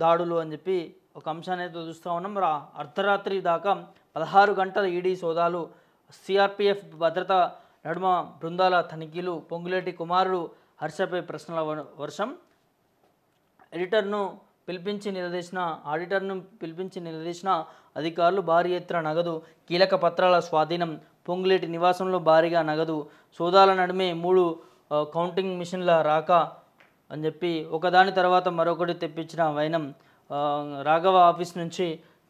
దాడులు అని చెప్పి ఒక అంశాన్ని అయితే చూస్తూ ఉన్నాం. అర్ధరాత్రి దాకా 16 గంటల ఈడీ సోదాలు, సిఆర్పిఎఫ్ భద్రత నడుమ బృందాల తనిఖీలు, పొంగులేటి కుమారుడు హర్షపై ప్రశ్నల వర్షం, ఆడిటర్ను పిలిపించి నిలదీసిన అధికారులు, భారీ ఎత్తున నగదు, కీలక పత్రాల స్వాధీనం, పొంగులేటి నివాసంలో భారీగా నగదు, సోదాల నడుమే 3 కౌంటింగ్ మిషన్ల రాక అని చెప్పి ఒకదాని తర్వాత మరొకటి తెప్పించిన వైనం, రాఘవ ఆఫీస్ నుంచి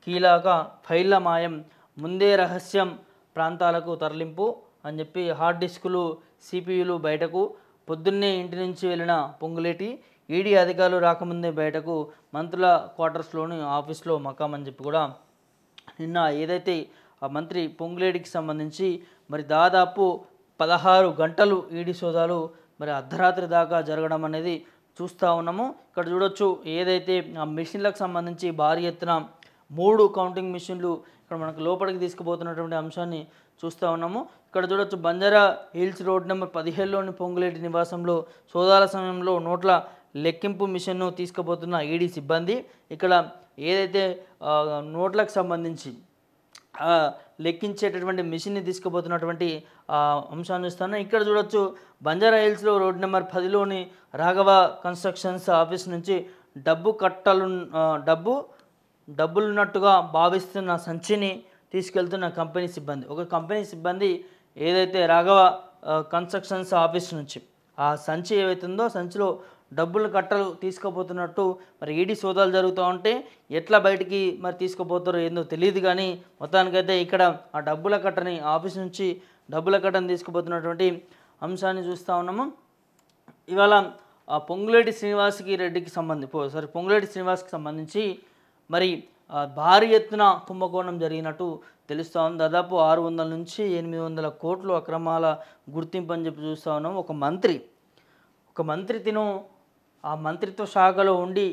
కీలక ఫైళ్ల మాయం, ముందే రహస్యం ప్రాంతాలకు తరలింపు అని చెప్పి హార్డ్ డిస్కులు, సిపియులు బయటకు, పొద్దున్నే ఇంటి నుంచి వెళ్ళిన పొంగులేటి, ఈడీ అధికారులు రాకముందే బయటకు, మంత్రుల క్వార్టర్స్లోని ఆఫీస్లో మకాం అని చెప్పి కూడా నిన్న ఏదైతే ఆ మంత్రి పొంగులేటికి సంబంధించి మరి దాదాపు 16 గంటలు ఈడీ సోదాలు మరి అర్ధరాత్రి దాకా జరగడం అనేది చూస్తూ ఉన్నాము. ఇక్కడ చూడొచ్చు ఏదైతే ఆ మిషన్లకు సంబంధించి భారీ ఎత్తున 3 కౌంటింగ్ మిషన్లు ఇక్కడ మనకు లోపలికి తీసుకుపోతున్నటువంటి అంశాన్ని చూస్తూ ఉన్నాము. ఇక్కడ చూడొచ్చు బంజారా హిల్స్ రోడ్ నెంబర్ 17లోని పొంగులేటి నివాసంలో సోదాల సమయంలో నోట్ల లెక్కింపు మిషన్ను తీసుకుపోతున్న ఈడీ సిబ్బంది. ఇక్కడ ఏదైతే నోట్లకు సంబంధించి లెక్కించేటటువంటి మిషన్ని తీసుకుపోతున్నటువంటి అంశాన్ని చూస్తాను. ఇక్కడ చూడొచ్చు బంజారా హిల్స్లో రోడ్ నెంబర్ 10లోని రాఘవ కన్స్ట్రక్షన్స్ ఆఫీస్ నుంచి డబ్బులున్నట్టుగా భావిస్తున్న సంచిని తీసుకెళ్తున్న కంపెనీ సిబ్బంది. ఒక కంపెనీ సిబ్బంది ఏదైతే రాఘవ కన్స్ట్రక్షన్స్ ఆఫీస్ నుంచి ఆ సంచి ఏవైతుందో సంచిలో డబ్బుల కట్టలు తీసుకుపోతున్నట్టు మరి ఈడీ సోదాలు జరుగుతూ ఉంటే ఎట్లా బయటికి మరి తీసుకుపోతారో ఏందో తెలియదు. కానీ మొత్తానికైతే ఇక్కడ ఆ డబ్బుల కట్టని ఆఫీస్ నుంచి డబ్బుల కట్టని తీసుకుపోతున్నటువంటి అంశాన్ని చూస్తూ ఉన్నాము. ఇవాళ పొంగులేటి శ్రీనివాస్కి సంబంధించి మరి భారీ ఎత్తున కుంభకోణం జరిగినట్టు తెలుస్తూ ఉంది. దాదాపు 600 నుంచి 800 కోట్లు అక్రమాల గుర్తింపు అని చెప్పి చూస్తూ ఉన్నాము. ఒక మంత్రి తిను ఆ మంత్రిత్వ శాఖలో ఉండి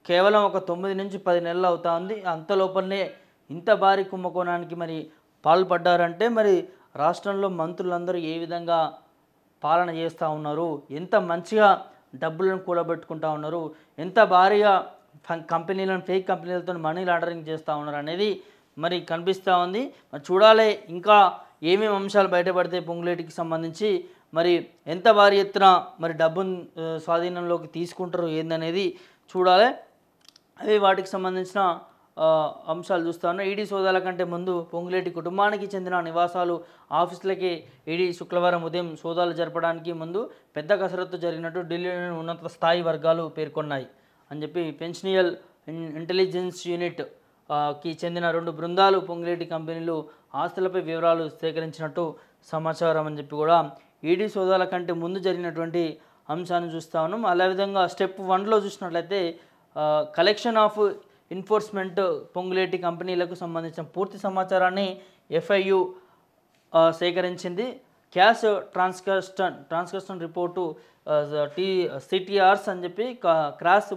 కేవలం ఒక 9 నుంచి 10 నెలలు అవుతా ఉంది. అంత లోపలనే ఇంత భారీ కుంభకోణానికి మరి పాల్పడ్డారంటే మరి రాష్ట్రంలో మంత్రులందరూ ఏ విధంగా పాలన చేస్తూ ఉన్నారు, ఎంత మంచిగా డబ్బులను కూడబెట్టుకుంటూ ఉన్నారు, ఎంత భారీగా కంపెనీలను ఫేక్ కంపెనీలతో మనీ లాండరింగ్ చేస్తూ ఉన్నారు అనేది మరి కనిపిస్తూ ఉంది. మరి చూడాలి ఇంకా ఏమేమి అంశాలు బయటపడితే పొంగులేటికి సంబంధించి మరి ఎంత భారీ ఎత్తున మరి డబ్బును స్వాధీనంలోకి తీసుకుంటారు ఏందనేది చూడాలి. అవి వాటికి సంబంధించిన అంశాలు చూస్తూ ఉన్నాం. ఈడీ సోదాల కంటే ముందు పొంగులేటి కుటుంబానికి చెందిన నివాసాలు, ఆఫీసులకి ఈడీ శుక్రవారం ఉదయం సోదాలు జరపడానికి ముందు పెద్ద కసరత్తు జరిగినట్టు ఢిల్లీలోని ఉన్నత స్థాయి వర్గాలు పేర్కొన్నాయి అని చెప్పి పెన్షనియల్ ఇంటెలిజెన్స్ యూనిట్ కి చెందిన 2 బృందాలు పొంగులేటి కంపెనీలు ఆస్తులపై వివరాలు సేకరించినట్టు సమాచారం అని చెప్పి కూడా ఈడీ సోదాల కంటే ముందు జరిగినటువంటి అంశాన్ని చూస్తూ ఉన్నాం. అదేవిధంగా స్టెప్ 1లో చూసినట్లయితే కలెక్షన్ ఆఫ్ ఎన్ఫోర్స్మెంట్ పొంగులేటి కంపెనీలకు సంబంధించిన పూర్తి సమాచారాన్ని ఎఫ్ఐయు సేకరించింది. క్యాష్ ట్రాన్సాక్షన్ రిపోర్టు సిటిఆర్స్ అని చెప్పి cross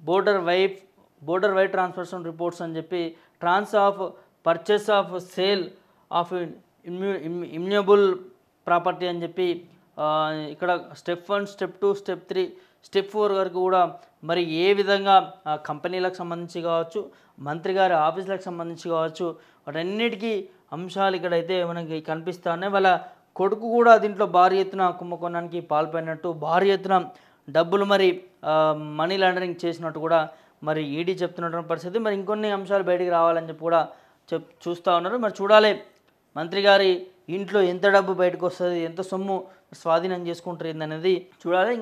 border wide transaction reports అని చెప్పి trans of purchase of sale of immovable property అని చెప్పి ఇక్కడ స్టెప్ 1, స్టెప్ 2, స్టెప్ 3, స్టెప్ 4 వరకు కూడా మరి ఏ విధంగా కంపెనీలకు సంబంధించి కావచ్చు, మంత్రి గారి ఆఫీసులకు సంబంధించి కావచ్చు, వాటన్నిటికీ అంశాలు ఇక్కడైతే మనకి కనిపిస్తూ ఉన్నాయి. వాళ్ళ కొడుకు కూడా దీంట్లో భారీ ఎత్తున కుంభకోణానికి పాల్పడినట్టు, భారీ ఎత్తున డబ్బులు మరి మనీ లాండరింగ్ చేసినట్టు కూడా మరి ఈడీ చెప్తున్నటువంటి పరిస్థితి. మరి ఇంకొన్ని అంశాలు బయటికి రావాలని చెప్పి కూడా చూస్తూ ఉన్నారు. మరి చూడాలి మంత్రి గారి ఇంట్లో ఎంత డబ్బు బయటకు వస్తుంది, ఎంత సొమ్ము స్వాధీనం చేసుకుంటారు ఏందనేది చూడాలి.